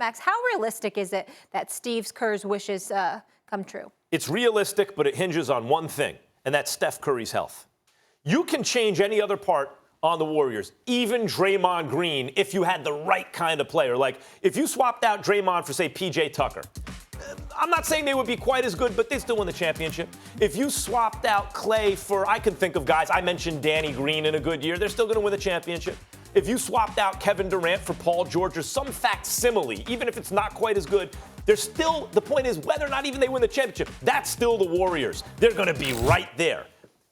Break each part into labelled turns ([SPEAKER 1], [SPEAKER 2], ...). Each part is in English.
[SPEAKER 1] Max, how realistic is it that Steve Kerr's wishes come true?
[SPEAKER 2] It's realistic, but it hinges on one thing, and that's Steph Curry's health. You can change any other part on the Warriors, even Draymond Green, if you had the right kind of player. Like, if you swapped out Draymond for, say, P.J. Tucker, I'm not saying they would be quite as good, but they still win the championship. If you swapped out Klay for, I can think of guys, I mentioned Danny Green in a good year, they're still going to win the championship. If you swapped out Kevin Durant for Paul George or some facsimile, even if it's not quite as good, there's still, the point is whether or not even they win the championship, that's still the Warriors. They're going to be right there.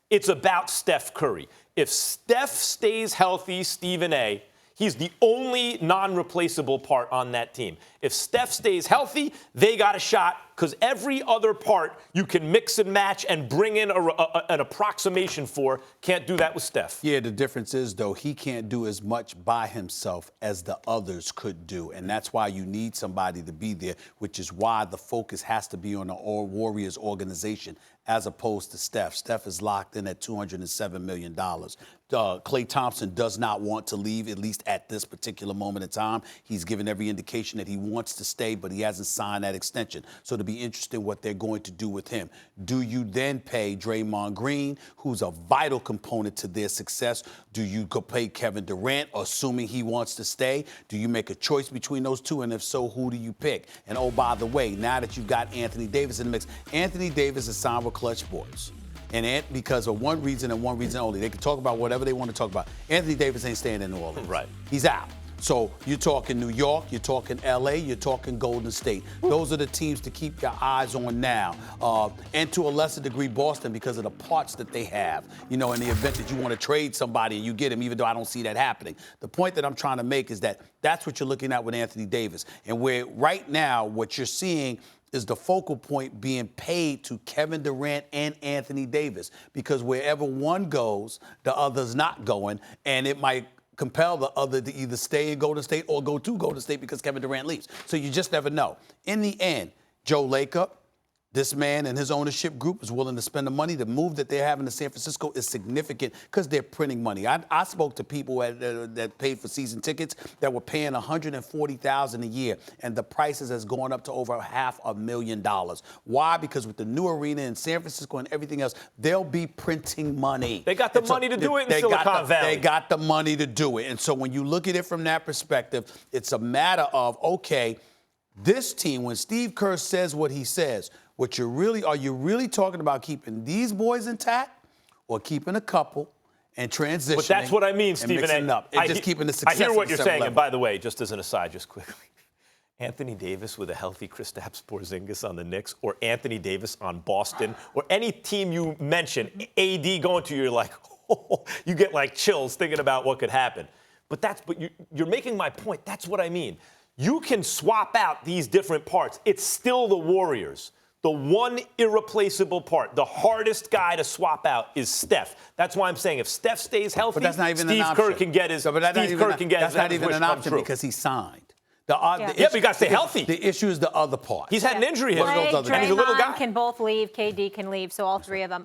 [SPEAKER 2] It's about Steph Curry. If Steph stays healthy, Stephen A., he's the only non-replaceable part on that team. If Steph stays healthy, they got a shot because every other part you can mix and match and bring in an approximation for. Can't do that with Steph.
[SPEAKER 3] Yeah, the difference is, though, he can't do as much by himself as the others could do. And that's why you need somebody to be there, which is why the focus has to be on the Warriors organization as opposed to Steph. Steph is locked in at $207 million. Klay Thompson does not want to leave, at least at this particular moment in time. He's given every indication that he wants to stay, but he hasn't signed that extension. So it'll be interesting what they're going to do with him. Do you then pay Draymond Green, who's a vital component to their success? Do you pay Kevin Durant, assuming he wants to stay? Do you make a choice between those two? And if so, who do you pick? And oh, by the way, now that you've got Anthony Davis in the mix, Anthony Davis is signed with Clutch Sports. And because of one reason and one reason only. They can talk about whatever they want to talk about. Anthony Davis ain't staying in New Orleans.
[SPEAKER 2] Right.
[SPEAKER 3] He's out. So you're talking New York, you're talking L.A., you're talking Golden State. Those are the teams to keep your eyes on now. And to a lesser degree, Boston, because of the parts that they have. You know, in the event that you want to trade somebody and you get him, even though I don't see that happening. The point that I'm trying to make is that that's what you're looking at with Anthony Davis. And where right now what you're seeing is the focal point being paid to Kevin Durant and Anthony Davis, because wherever one goes, the other's not going, and it might compel the other to either stay in Golden State or go to Golden State because Kevin Durant leaves. So you just never know. In the end, Joe Lacob, this man and his ownership group is willing to spend the money. The move that they're having to San Francisco is significant because they're printing money. I spoke to people that paid for season tickets that were paying $140,000 a year, and the prices has gone up to over $500,000. Why? Because with the new arena in San Francisco and everything else, they'll be printing money.
[SPEAKER 2] They got the money to do it in Silicon Valley.
[SPEAKER 3] They got the money to do it. And so when you look at it from that perspective, it's a matter of, okay, this team, when Steve Kerr says what he says, are you really talking about keeping these boys intact or keeping a couple and transitioning?
[SPEAKER 2] But that's what I mean, Stephen.
[SPEAKER 3] Just keeping the success.
[SPEAKER 2] I hear what you're saying.
[SPEAKER 3] Level.
[SPEAKER 2] And by the way, just as an aside, just quickly, Anthony Davis with a healthy Kristaps Porzingis on the Knicks, or Anthony Davis on Boston, or any team you mention, AD going to, you're like, oh, you get like chills thinking about what could happen. But you're making my point. That's what I mean. You can swap out these different parts. It's still the Warriors. The one irreplaceable part, the hardest guy to swap out is Steph. That's why I'm saying if Steph stays healthy, Steve Kerr can get his
[SPEAKER 3] That's not even an option because he signed.
[SPEAKER 2] But you got to stay healthy.
[SPEAKER 3] The issue is the other part.
[SPEAKER 2] He's had an injury here.
[SPEAKER 1] Klay,
[SPEAKER 2] And he's a little guy.
[SPEAKER 1] Draymond can both leave. KD can leave. So all three of them.